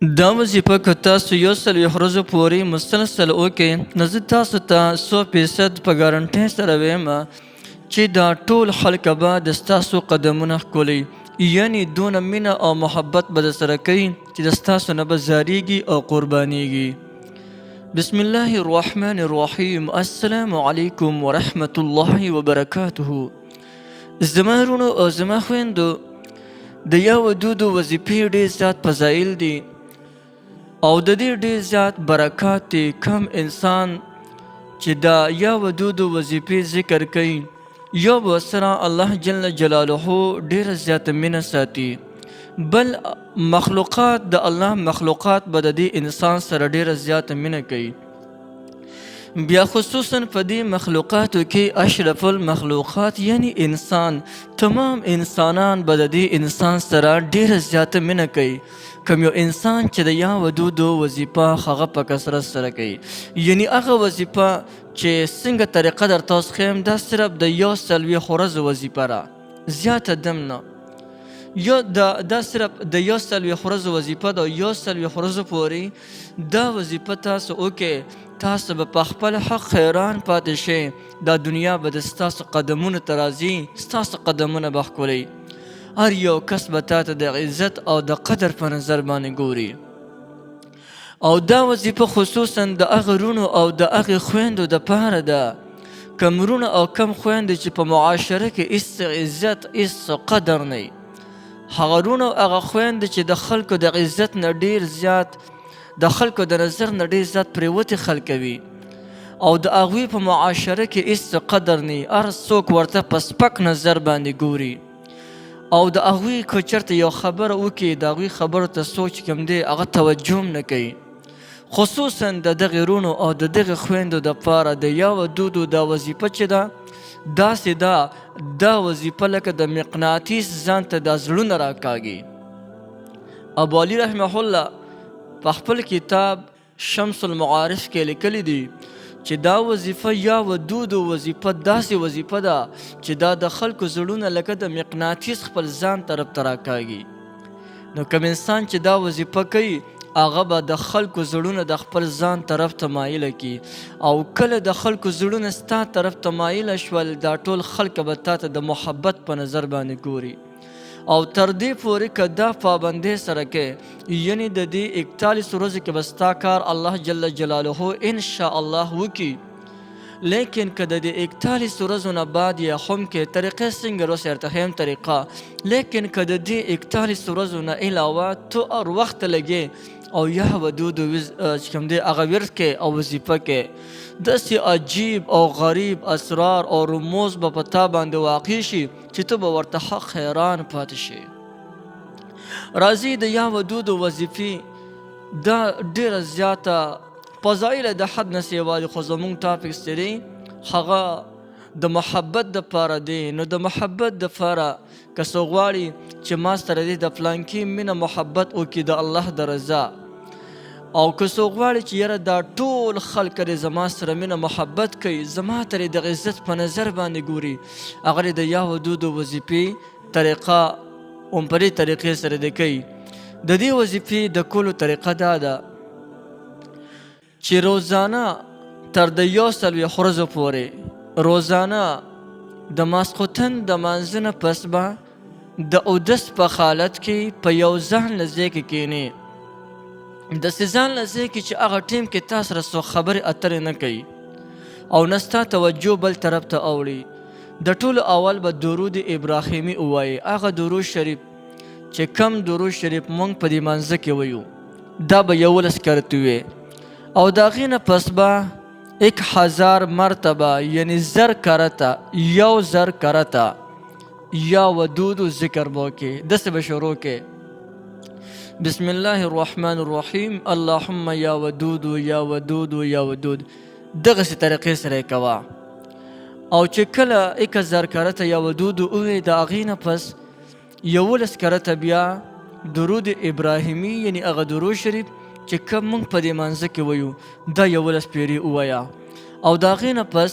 دا وظیفه که تاسو یو څلوېښت ورځو پورې مسلسل وکړئ نو زه تاسو ته 100% په ګارنټۍ سره وایم چې دا ټول خلک به د ستاسو قدمونه ښکلوي، یعنې دونه مینه او محبت به درسره کوي چې د ستاسو نه به زاریږي او قربانیږي. بسم الله الرحمن الرحیم. السلام علیکم ورحمة الله وبرکاته. زما ورونو او زما خویندو، د یا ودودو وظیفې ډېر زیات فضایل دي او د دې ډېر زیات برکات دي. کم انسان چې دا یا ودودو وظیفې ذکر کوي یا به ورسره الله جل جلاله ډېره زیاته مینه ساتي، بل مخلوقات د الله مخلوقات به د دې انسان سره ډېره زیاته مینه کوي. بیا خصوصا په دې مخلوقاتو کې اشرف المخلوقات یعنی انسان، تمام انسانان به د دې انسان سره ډېره زیاته مینه کوي. کوم یو انسان چې د یا ودودو وظیفه هغه په کثرت سره کوي، یعنی هغه وظیفه چې څنګه طریقه درته اوس ښیم دا صرف د 140 ورځو وظیفه ده، زیاته دم نه. دا صرف د 140 ورځو وظیفه ده. 140 ورځو پورې دا وظیفه تاسو وکړئ، تاسو به په خپل حق حیران پاتې شئ. دا دنیا به د ستاسو قدمونو ته راځي، ستاسو قدمونه به ښکلوي. هر یو کس به تاته د عزت او د قدر په نظر باندې ګوري. او دا وظیفه خصوصا د هغه رونو او د هغې خویندو دپاره ده، کم رونه او کم خویندې چې په معاشره کې هېڅ عزت هېڅ قدر نه وي، هغه رونه او هغه خویندې چې د خلکو د عزت نه ډېر زیات، د خلکو د نظر نه ډېر زیات پرېوتې خلک وي او د هغوی په معاشره کې هېڅ قدر نه وي، هر څوک ورته په سپک نظر باندې ګوري. او د هغوی که چېرته یو خبره وکړي د هغوی خبرو ته سوچ کوم دی هغه توجه هم نه کوي. خصوصا د دغې رونو او د دغې خویندو دپاره د یا ودودو دا وظیفه چې ده داسې ده، دا وظیفه لکه د مقناطیس ځان ته دا زړونه راکاږي. ابو علي رحمه الله په خپل کتاب شمس المعارف کې لیکلی دي چې دا وظیفه یا ودودو وظیفه داسې وظیفه ده چې دا د خلکو زړونه لکه د مقناطیس خپل ځان طرف ته راکاږي. نو کوم انسان چې دا وظیفه کوي هغه به د خلکو زړونه د خپل ځان طرف ته مایله کي، او کله د خلکو زړونه ستا طرف ته مایله شول دا ټول خلک به تا ته د محبت په نظر باندې ګوري. او تر دې پورې که دا پابندۍ سره کې، یعنی د دې 41 ورځو کې به ستا کار الله جل جلاله انشاءالله وکړي، لیکن که د دې 41 ورځو نه بعد یا هم کې طریقې څنګه روس درته ښیم طریقه، لیکن که د دې 41 ورځو نه علاوه تو هر وخت لګې او یا ودودو چې کوم دی هغه ورد کې او وظیفه کې، داسې عجیب او غریب اسرار او رموز به په تا باندې واقع شي چې ته به ورته حق حیران پاتې شي. راځي د یا ودودو وظیفې دا ډېره زیاته فضایل د حد نه سیوا دي، خو زموږ ټاپکس چې دی هغه د محبت دپاره دی. نو د محبت دپاره که څوک غواړي چې ما سره دی د فلانکي مینه محبت وکړي د الله د رضا، او که څوک غواړي چې یاره دا ټول خلک دی زما سره مینه محبت کوي، زما ته د عزت په نظر باندې ګوري، هغه د یا ودودو وظیفې طریقه هم په دې طریقې سره دی کوي. د دې وظیفې د کولو طریقه دا ده چې روزانه تر د 140 ورځو پورې روزانه د ماسخوتن د مانځه نه پس به د اودس په حالت کې په یو ځانله ځای کې کښېنې، داسې ځانله ځای کې چې هغه ټیم کې تا سره څوک خبرې اترې نه کوي او نه ستا توجه بل طرف ته اوړي. د ټولو اول به درود ابراهیمي ووایي، هغه درود شریف چې کم درود شریف موږ په دې مانځه کې ویو دا به 11 کرتې وي، او د هغې نه پس به 1000 مرتبه یعنی 1000 کرته 1000 کرته یا ودودو ذکر به وکړې، داسې به شروع کې بسم الله الرحمن الرحیم اللهم یا ودودو یا ودودو یا ودود، دغسې طریقې سره یې کوه. او چې کله 1000 کرته یا ودودو ووایې د هغې نه پس 11 کرته بیا درود ابراهیمي یعنی هغه درود شریف چې کوم موږ په دې مانځه کې ویو دا 11 پیرې ووایه، او د هغې نه پس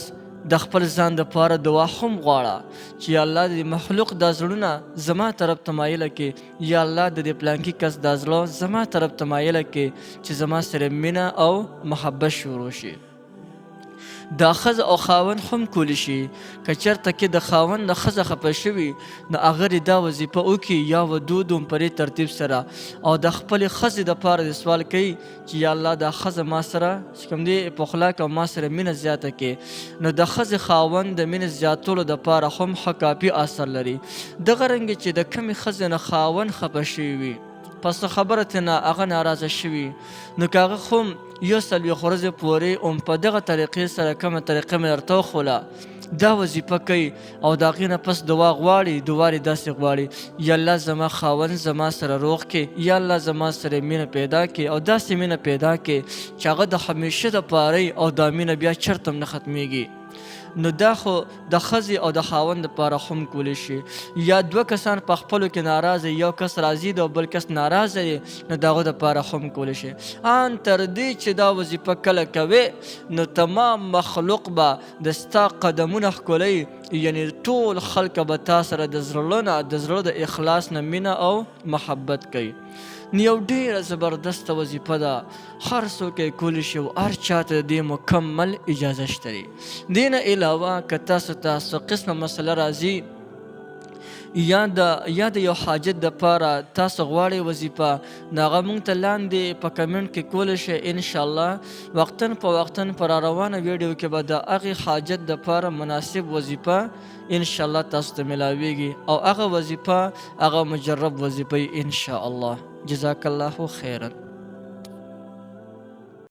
د خپل ځان دپاره دعا هم غواړه چې یا الله د مخلوق دا زړونه زما طرف ته مایله کړي، یا الله د دې پلانکي کس دا زړه زما طرف ته مایله کړي چې زما سره مینه او محبت شروع شي. دا ښځه او خاوند هم کولی شي که چېرته کې د خاوند نه ښځه خفه شوي نو هغه دې دا وظیفه وکړي یا ودودم په دې ترتیب سره او د خپلې ښځې دپاره د سوال کوي چې یا الله دا ښځه ما سره چې کوم دی په اخلاق او ما سره مینه زیاته کړي. نو د ښځې خاوند د مینې زیاتولو دپاره هم ښه کافي اثر لري. دغه رنګې چې د کمې ښځې نه خاوند خفه شوي وي پس خبره ترې نه هغه ناراضه شوي نو که هغه خو 140 ورځې پورې هم په دغه طریقې سره کومه طریقه مې درته وښوله دا وظیفه کوي او د هغې نه پس دعا غواړي، دعا یې داسې غواړي یا الله زما خاوند زما سره روغ کړي، یا الله زما سره مینه پیدا کړي او داسې مینه پیدا کړي چې هغه د همیشه دپاره او دا مینه بیا چېرته هم نه ختمیږي. نو دا خو د ښځې او د خاوند دپاره هم کولی شي. یا دوه کسان په خپلو کې ناراضه یو کس راضي دی او بل کس ناراضه دی نو د هغو دپاره هم کولی شي. ان تر دې چې دا وظیفه کله کوې نو تمام مخلوق به د ستا قدمونه ښکلوي، یعنی ټول خلک به تا سره د زړه د اخلاص نه مینه او محبت کوي. نو یو ډېره زبردسته وظیفه ده، هر څوک یې کولی شي او هر چاته د دې مکمل اجازه شته دی. دې نه علاوه که تاسو ته څه قسمه مسله راځي یا د یو حاجت دپاره تاسو غواړئ وظیفه نو هغه موږ ته لاندې په کمنټ کې کولی شئ. انشاءالله وقتاً په وقتاً په را روانه ویډیو کې به د هغې حاجت دپاره مناسب وظیفه انشاءالله تاسو ته ملاویږي او هغه وظیفه هغه مجرب وظیفه انشاءالله. جزاک الله خیرا.